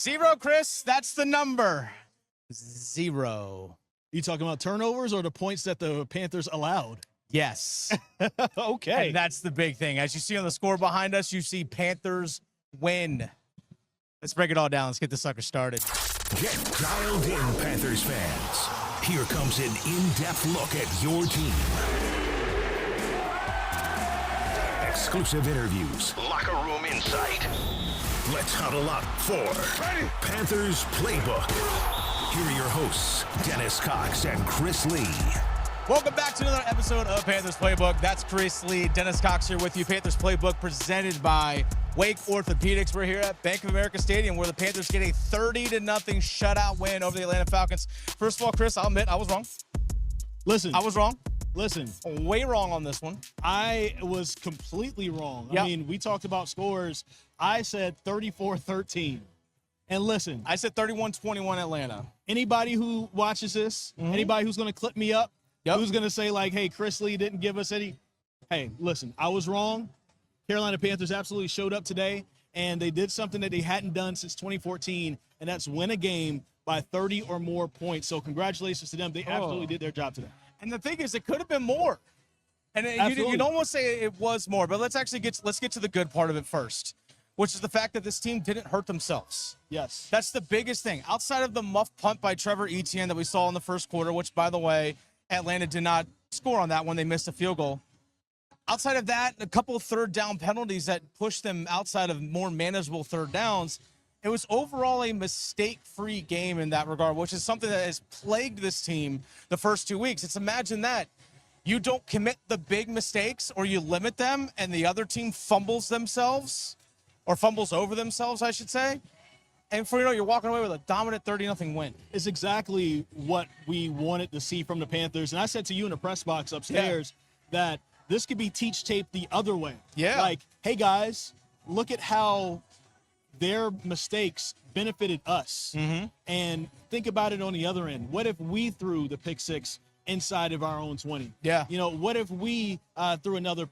Zero, Chris. That's the number. 0. You talking about turnovers or the points that the Panthers allowed? Yes. Okay. And that's the big thing. As you see on the score behind us, you see Panthers win. Let's break it all down. Let's get this sucker started. Get dialed in, Panthers fans. Here comes an in-depth look at your team. Exclusive interviews. Locker room insight. Let's huddle up for Panthers Playbook. Here are your hosts, Dennis Cox and Chris Lea. Welcome back to another episode of Panthers Playbook. That's Chris Lea. Dennis Cox here with you. Panthers Playbook presented by Wake Orthopedics. We're here at Bank of America Stadium where the Panthers get a 30-0 shutout win over the Atlanta Falcons. First of all, Chris, I'll admit I was wrong. Listen. I was wrong. Listen. Way wrong on this one. I was completely wrong. Yep. I mean, we talked about scores. I said 34-13. And listen. I said 31-21 Atlanta. Anybody who watches this, anybody who's going to clip me up, who's going to say, like, hey, Chris Lea didn't give us any. Hey, listen, I was wrong. Carolina Panthers absolutely showed up today, and they did something that they hadn't done since 2014, and that's win a game by 30 or more points. So congratulations to them. They absolutely did their job today. And the thing is, it could have been more. And you'd almost say it was more, but let's get to the good part of it first, which is the fact that this team didn't hurt themselves. Yes. That's the biggest thing. Outside of the muff punt by Trevor Etienne that we saw in the first quarter, which, by the way, Atlanta did not score on that when they missed a field goal. Outside of that, a couple of third down penalties that pushed them outside of more manageable third downs. It was overall a mistake-free game in that regard, which is something that has plagued this team the first 2 weeks. It's imagine that. You don't commit the big mistakes or you limit them and the other team fumbles themselves or fumbles over themselves, I should say. And you're walking away with a dominant 30-0 win. It's exactly what we wanted to see from the Panthers. And I said to you in the press box upstairs that this could be teach tape the other way. Yeah. Like, hey, guys, look at how their mistakes benefited us. And think about it on the other end. What if we threw the pick six inside of our own 20? Yeah. You know, what if we threw another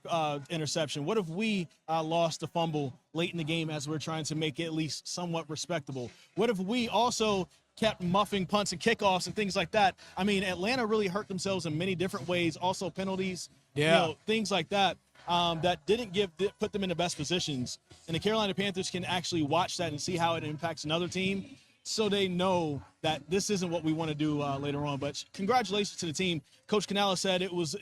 interception? What if we lost a fumble late in the game as we're trying to make it at least somewhat respectable? What if we also kept muffing punts and kickoffs and things like that? I mean, Atlanta really hurt themselves in many different ways. Also penalties, things like that. That didn't put them in the best positions. And the Carolina Panthers can actually watch that and see how it impacts another team, so they know that this isn't what we want to do later on. But congratulations to the team. Coach Canales said it was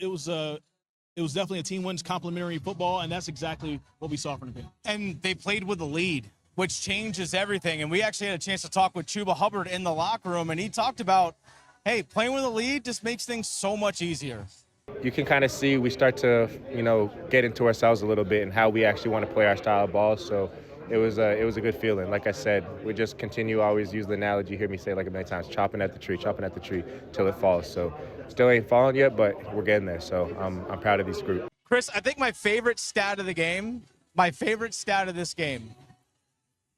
definitely a team wins complimentary football, and that's exactly what we saw from the Panthers. And they played with a lead, which changes everything. And we actually had a chance to talk with Chuba Hubbard in the locker room, and he talked about, hey, playing with a lead just makes things so much easier. You can kind of see we start to, get into ourselves a little bit and how we actually want to play our style of ball. So it was a good feeling. Like I said, we just continue always use the analogy. You hear me say like a million times, chopping at the tree till it falls. So still ain't falling yet, but we're getting there. So I'm proud of this group. Chris, I think my favorite stat of this game,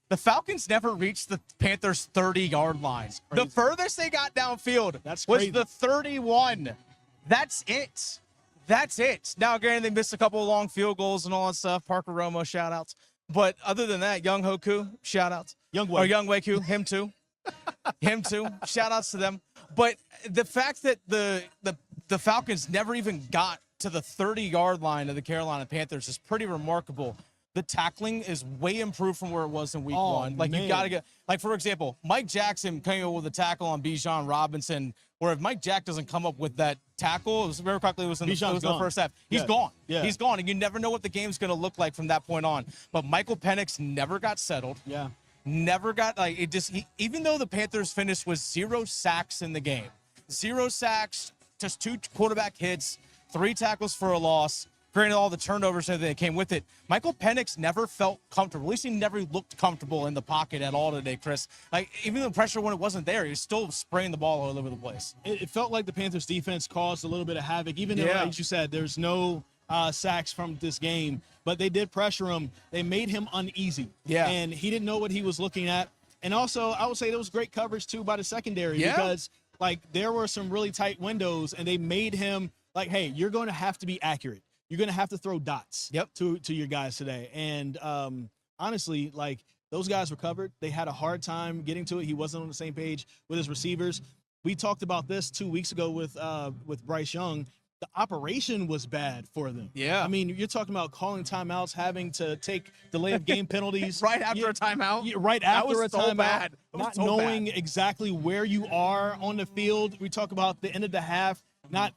the Falcons never reached the Panthers' 30-yard line. The furthest they got downfield was the 31. That's it. Now, again, they missed a couple of long field goals and all that stuff. Parker Romo, shout-outs. But other than that, Young Hoku, shout-outs. Young Waku, him too. Shout-outs to them. But the fact that the Falcons never even got to the 30-yard line of the Carolina Panthers is pretty remarkable. The tackling is way improved from where it was in week one. Like, you got to get – like, for example, Mike Jackson coming up with a tackle on Bijan Robinson, where if Mike Jack doesn't come up with that tackle, it was very quickly it was in the first half. He's gone. Yeah. He's gone, and you never know what the game's going to look like from that point on. But Michael Penix never got settled. Yeah. Never got – like, it just – even though the Panthers finished with 0 sacks in the game, 0 sacks, just 2 quarterback hits, 3 tackles for a loss – granted, all the turnovers and everything that came with it, Michael Penix never felt comfortable. At least he never looked comfortable in the pocket at all today, Chris. Like, even the pressure when it wasn't there, he was still spraying the ball all over the place. It felt like the Panthers defense caused a little bit of havoc. Even though, like you said, there's no sacks from this game, but they did pressure him. They made him uneasy. Yeah. And he didn't know what he was looking at. And also, I would say there was great coverage, too, by the secondary because, like, there were some really tight windows, and they made him, like, hey, you're going to have to be accurate. You're going to have to throw dots to your guys today. And honestly, like, those guys recovered. They had a hard time getting to it. He wasn't on the same page with his receivers. We talked about this 2 weeks ago with Bryce Young. The operation was bad for them. Yeah. I mean, you're talking about calling timeouts, having to take delay of game penalties. Right after a timeout? Right after a timeout. Bad. Not knowing exactly where you are on the field. We talk about the end of the half, not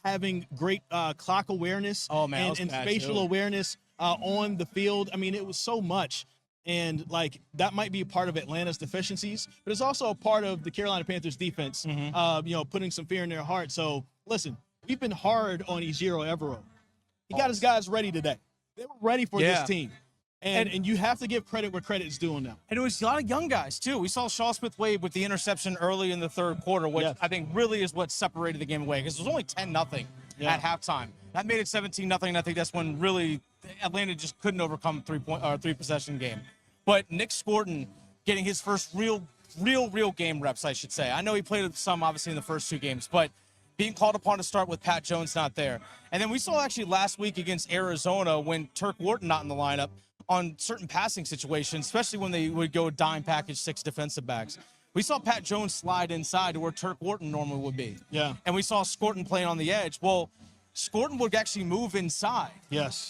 having great clock awareness and spatial awareness on the field. I mean, it was so much. And, like, that might be a part of Atlanta's deficiencies, but it's also a part of the Carolina Panthers defense, putting some fear in their heart. So, listen, we've been hard on Ejiro Evero. He got his guys ready today. They were ready for this team. And you have to give credit where credit is due on them. And it was a lot of young guys, too. We saw Shaw Smith-Wade with the interception early in the third quarter, which I think really is what separated the game away, because it was only 10-0 at halftime. That made it 17-0, and I think that's when really Atlanta just couldn't overcome three-possession game. But Nick Scorton getting his first real game reps, I should say. I know he played some, obviously, in the first 2 games, but being called upon to start with Pat Jones not there. And then we saw actually last week against Arizona when Turk Wharton not in the lineup on certain passing situations, especially when they would go dime package 6 defensive backs. We saw Pat Jones slide inside to where Turk Wharton normally would be. Yeah. And we saw Scorton playing on the edge. Well, Scorton would actually move inside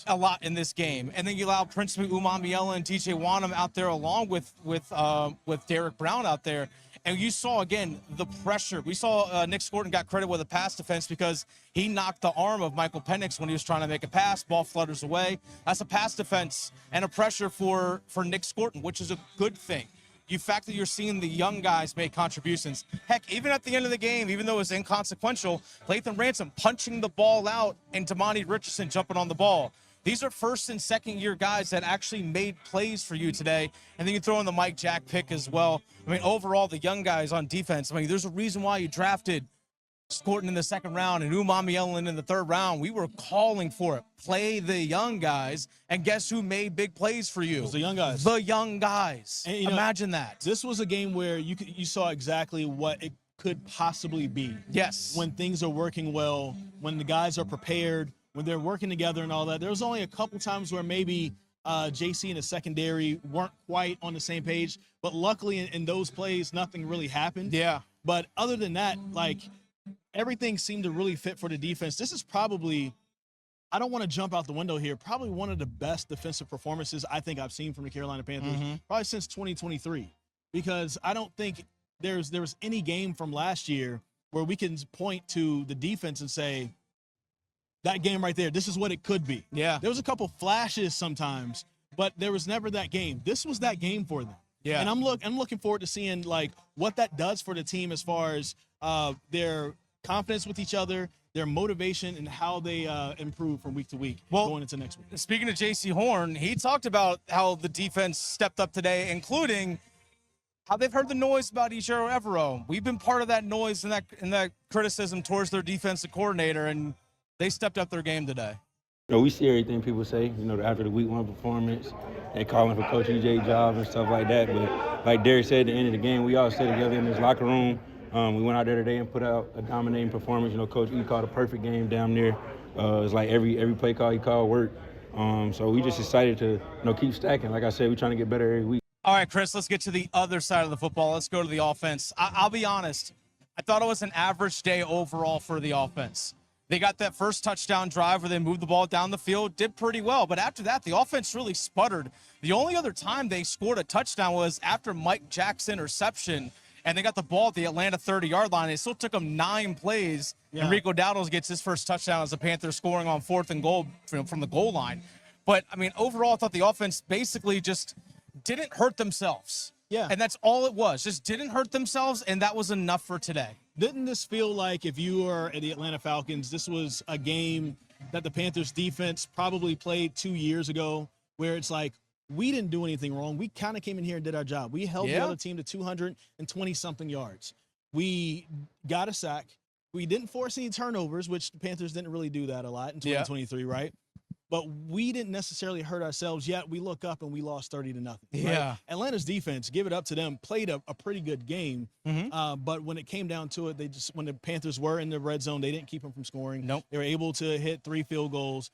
a lot in this game. And then you allow Prince Umamiela and DJ Wanham out there along with Derrick Brown out there. And you saw, again, the pressure. We saw Nick Scorton got credit with a pass defense because he knocked the arm of Michael Penix when he was trying to make a pass. Ball flutters away. That's a pass defense and a pressure for Nick Scorton, which is a good thing. The fact that you're seeing the young guys make contributions. Heck, even at the end of the game, even though it was inconsequential, Lathan Ransom punching the ball out and Damani Richardson jumping on the ball. These are first and second year guys that actually made plays for you today. And then you throw in the Mike Jack pick as well. I mean, overall, the young guys on defense, I mean, there's a reason why you drafted Scorton in the second round and Umamiela in the third round. We were calling for it. Play the young guys, and guess who made big plays for you? It was the young guys. The young guys. And, imagine that. This was a game where you saw exactly what it could possibly be. Yes. When things are working well, when the guys are prepared, when they're working together and all that. There was only a couple times where maybe JC and the secondary weren't quite on the same page, but luckily in those plays, nothing really happened. Yeah. But other than that, like, everything seemed to really fit for the defense. This is probably, I don't want to jump out the window here, probably one of the best defensive performances I think I've seen from the Carolina Panthers, probably since 2023, because I don't think there was any game from last year where we can point to the defense and say, that game right there, this is what it could be. Yeah. There was a couple flashes sometimes, but there was never that game. This was that game for them. Yeah. And I'm looking forward to seeing, like, what that does for the team as far as their confidence with each other, their motivation, and how they improve from week to week going into next week. Speaking of J.C. Horn, he talked about how the defense stepped up today, including how they've heard the noise about Ejiro Evero. We've been part of that noise and that criticism towards their defensive coordinator, and they stepped up their game today. You know, we see everything people say, after the week 1 performance, they calling for Coach EJ's job and stuff like that. But like Derrick said at the end of the game, we all stayed together in this locker room. We went out there today and put out a dominating performance. Coach E called a perfect game down there. It's like every play call he called worked. So we just excited to keep stacking. Like I said, we're trying to get better every week. All right, Chris, let's get to the other side of the football. Let's go to the offense. I'll be honest. I thought it was an average day overall for the offense. They got that first touchdown drive where they moved the ball down the field, did pretty well. But after that, the offense really sputtered. The only other time they scored a touchdown was after Mike Jack's interception, and they got the ball at the Atlanta 30-yard line. It still took them 9 plays. Yeah. And Rico Dowdles gets his first touchdown as the Panthers scoring on 4th and goal from the goal line. But, I mean, overall, I thought the offense basically just didn't hurt themselves. Yeah. And that's all it was. Just didn't hurt themselves, and that was enough for today. Didn't this feel like, if you were at the Atlanta Falcons, this was a game that the Panthers defense probably played 2 years ago, where it's like, we didn't do anything wrong. We kind of came in here and did our job. We held the other team to 220-something yards. We got a sack. We didn't force any turnovers, which the Panthers didn't really do that a lot in 2023, right? But we didn't necessarily hurt ourselves yet. We look up and we lost 30-0. Right? Yeah. Atlanta's defense, give it up to them, played a pretty good game. But when it came down to it, when the Panthers were in the red zone, they didn't keep them from scoring. Nope. They were able to hit 3 field goals,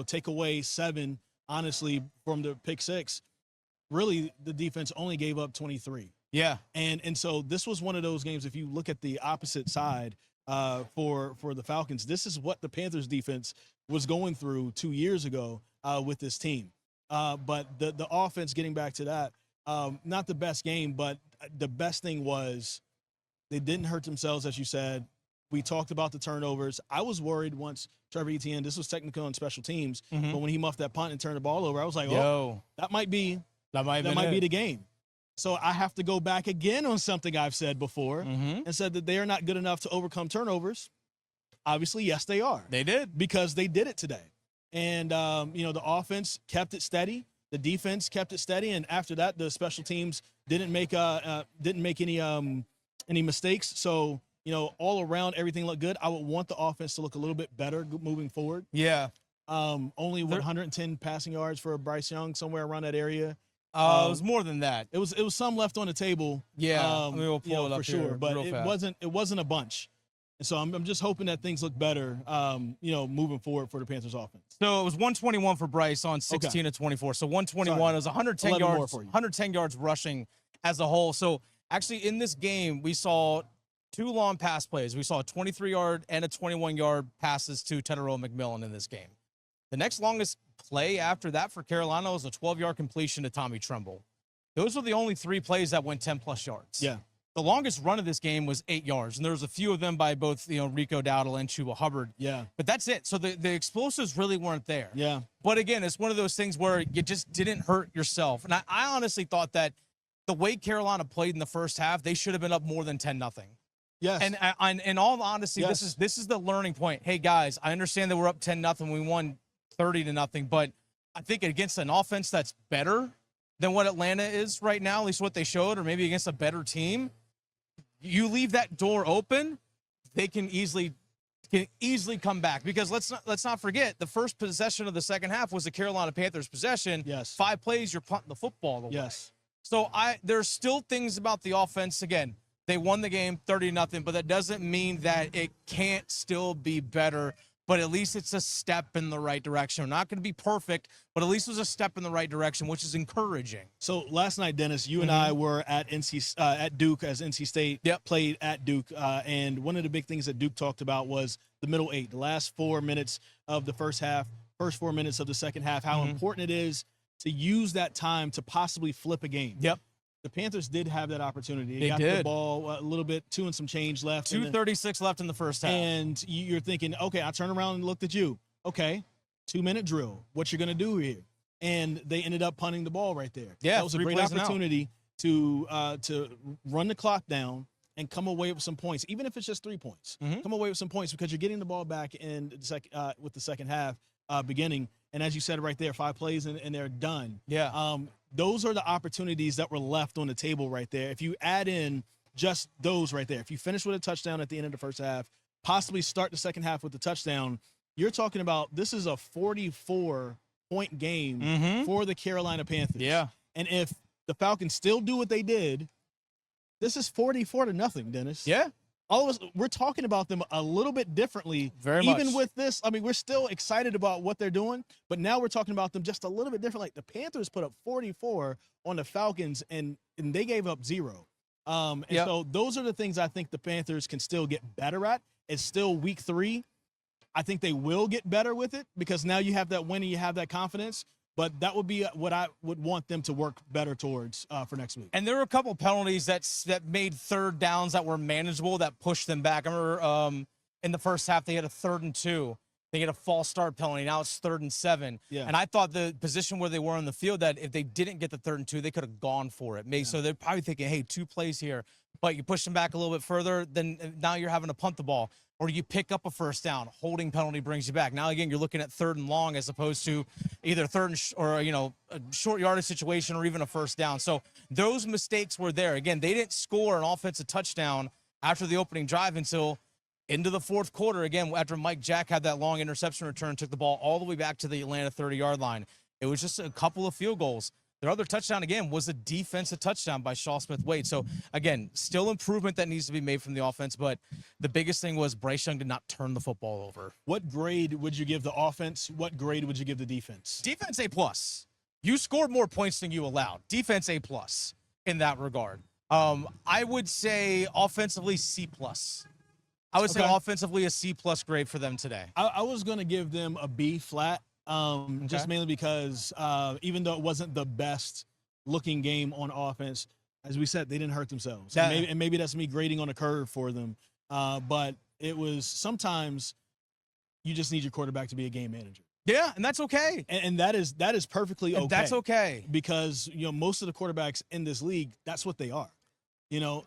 take away 7, honestly, from the pick 6. really the defense only gave up 23. Yeah. And so this was one of those games, if you look at the opposite side for the Falcons, this is what the Panthers defense was going through 2 years ago with this team. But the offense, getting back to that, not the best game, but the best thing was they didn't hurt themselves, as you said. We talked about the turnovers. I was worried once Trevor Etienne, this was technical and special teams, but when he muffed that punt and turned the ball over, I was like, that might be the game. So I have to go back again on something I've said before and said that they are not good enough to overcome turnovers. Obviously, yes, they are. They did. Because they did it today. And, the offense kept it steady. The defense kept it steady. And after that, the special teams didn't make any mistakes. So, all around, everything looked good. I would want the offense to look a little bit better moving forward. Yeah. Only 110 passing yards for Bryce Young, somewhere around that area. It was more than that. It was some left on the table. Yeah, we'll pull it up for sure, here but real fast. it wasn't a bunch. And so I'm just hoping that things look better, moving forward for the Panthers offense. So it was 121 for Bryce on 16 of 24. So 121 is 110 yards, 110 yards rushing as a whole. So actually in this game, we saw 2 long pass plays. We saw a 23-yard and a 21-yard passes to Tepper McMillan in this game. The next longest play after that for Carolina was a 12-yard completion to Tommy Tremble. Those were the only 3 plays that went 10-plus yards. Yeah. The longest run of this game was 8 yards, and there was a few of them by both, Rico Dowdle and Chuba Hubbard. Yeah. But that's it. So the explosives really weren't there. Yeah. But again, it's one of those things where you just didn't hurt yourself. And I honestly thought that the way Carolina played in the first half, they should have been up more than 10-0. Yes. And in all honesty, yes. this is the learning point. Hey guys, I understand that we're up 10-0. We won 30-0, but I think against an offense that's better than what Atlanta is right now, at least what they showed, or maybe against a better team, you leave that door open, they can easily come back. Because let's not forget, the first possession of the second half was the Carolina Panthers possession. Yes. 5 plays, you're punting the football away. Yes. So there's still things about the offense. Again, they won the game 30-0, but that doesn't mean that it can't still be better. But at least it's a step in the right direction. We're not going to be perfect, but at least it was a step in the right direction, which is encouraging. So last night, Dennis, you and I were at at Duke as NC State played at Duke, and one of the big things that Duke talked about was the middle 8, the last 4 minutes of the first half, first 4 minutes of the second half, how important it is to use that time to possibly flip a game. Yep. The Panthers did have that opportunity. They got did. The ball a little bit, 2 and some change left. 2:36 left in the first half. And you're thinking, okay, I turned around and looked at you. Okay, 2-minute drill. What you're going to do here? And they ended up punting the ball right there. Yeah, that was a great opportunity to run the clock down and come away with some points, even if it's just 3 points. Come away with some points because you're getting the ball back in with the second half beginning. And as you said right there, 5 plays and they're done. Yeah. Those are the opportunities that were left on the table right there. If you add in just those right there, if you finish with a touchdown at the end of the first half, possibly start the second half with the touchdown, you're talking about this is a 44-point game for the Carolina Panthers. Yeah. And if the Falcons still do what they did, this is 44-0, Dennis. Yeah. All of us, we're talking about them a little bit differently. Very much. Even with this, I mean, we're still excited about what they're doing, but now we're talking about them just a little bit different. Like the Panthers put up 44 on the Falcons, and they gave up 0. So those are the things I think the Panthers can still get better at. It's still week 3. I think they will get better with it because now you have that win and you have that confidence. But that would be what I would want them to work better towards for next week. And there were a couple penalties that made third downs that were manageable that pushed them back. I remember in the first half they had a 3rd and 2. They get a false start penalty. Now it's 3rd and 7. Yeah. And I thought the position where they were on the field that if they didn't get the 3rd and 2, they could have gone for it. So they're probably thinking, hey, 2 plays here. But you push them back a little bit further, then now you're having to punt the ball. Or you pick up a first down, holding penalty brings you back. Now, again, you're looking at 3rd and long as opposed to either 3rd or, a short yardage situation or even a first down. So those mistakes were there. Again, they didn't score an offensive touchdown after the opening drive until into the 4th quarter. Again, after Mike Jack had that long interception return, took the ball all the way back to the Atlanta 30-yard line. It was just a couple of field goals. Their other touchdown, again, was a defensive touchdown by Shaw Smith-Wade. So, again, still improvement that needs to be made from the offense, but the biggest thing was Bryce Young did not turn the football over. What grade would you give the offense? What grade would you give the defense? Defense, A+. You scored more points than you allowed. Defense A+ in that regard. I would say offensively C+. I would say offensively a C+ grade for them today. I was going to give them a B flat, just mainly because even though it wasn't the best looking game on offense, as we said, they didn't hurt themselves. And maybe that's me grading on a curve for them. But it was sometimes you just need your quarterback to be a game manager. Yeah, and that's okay. And that is perfectly okay. That's okay. Because, most of the quarterbacks in this league, that's what they are.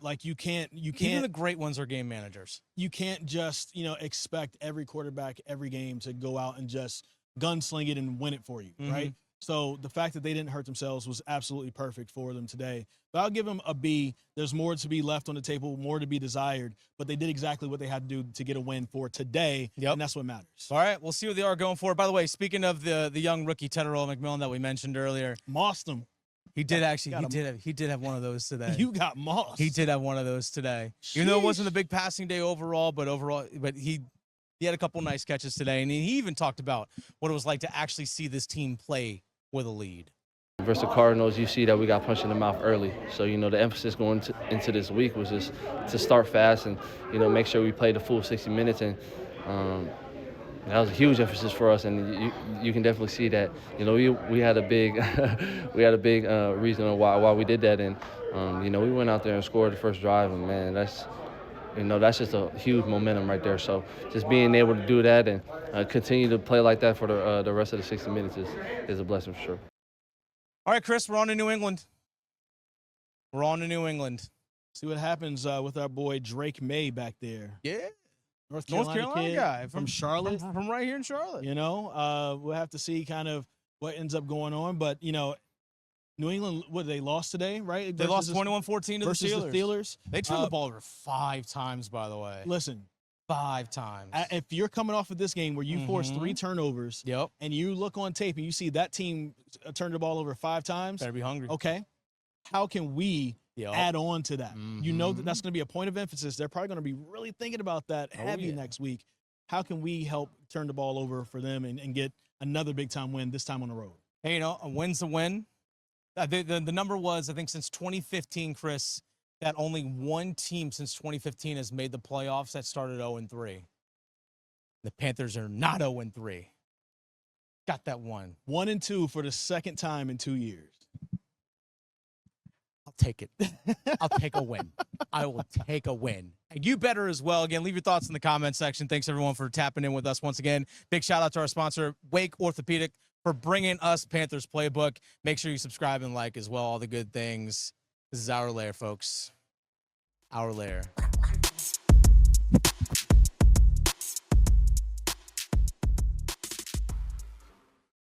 Like you can't Even the great ones are game managers. You can't just, expect every quarterback every game to go out and just gunsling it and win it for you, right? So the fact that they didn't hurt themselves was absolutely perfect for them today. But I'll give them a B. There's more to be left on the table, more to be desired, but they did exactly what they had to do to get a win for today, and that's what matters. All right, we'll see what they are going for. By the way, speaking of the young rookie Tepper McMillan that we mentioned earlier, mossed him. He did have one of those today. You got mossed. He did have one of those today. Sheesh. Even though it wasn't a big passing day overall, but he had a couple nice catches today, and he even talked about what it was like to actually see this team play with a lead. Versus the Cardinals, you see that we got punched in the mouth early. So, the emphasis going into this week was just to start fast and, make sure we played the full 60 minutes. And that was a huge emphasis for us. And you can definitely see that, we had a big reason why we did that. And, we went out there and scored the first drive. And, man, that's just a huge momentum right there. So just being able to do that and continue to play like that for the rest of the 60 minutes is a blessing for sure. All right, Chris, we're on to New England. See what happens with our boy Drake May back there. Yeah. North Carolina guy from Charlotte. From right here in Charlotte. We'll have to see kind of what ends up going on. But, New England, they lost today, right? They lost 21-14 to the Steelers. They turned the ball over 5 times, by the way. Listen. 5 times. If you're coming off of this game where you forced 3 turnovers, and you look on tape and you see that team turn the ball over 5 times, better be hungry. Okay, how can we add on to that? You know that's going to be a point of emphasis. They're probably going to be really thinking about that heavy next week. How can we help turn the ball over for them and get another big-time win, this time on the road? Hey, a win's a win. The number was, I think, since 2015, Chris, that only one team since 2015 has made the playoffs that started 0-3. The Panthers are not 0-3. Got that one. 1-2 for the second time in 2 years. I'll take it. I'll take a win. I will take a win. And you better as well. Again, leave your thoughts in the comment section. Thanks, everyone, for tapping in with us once again. Big shout-out to our sponsor, Wake Orthopedic, for bringing us Panthers Playbook. Make sure you subscribe and like as well, all the good things. This is Our Lair, folks. Our Lair.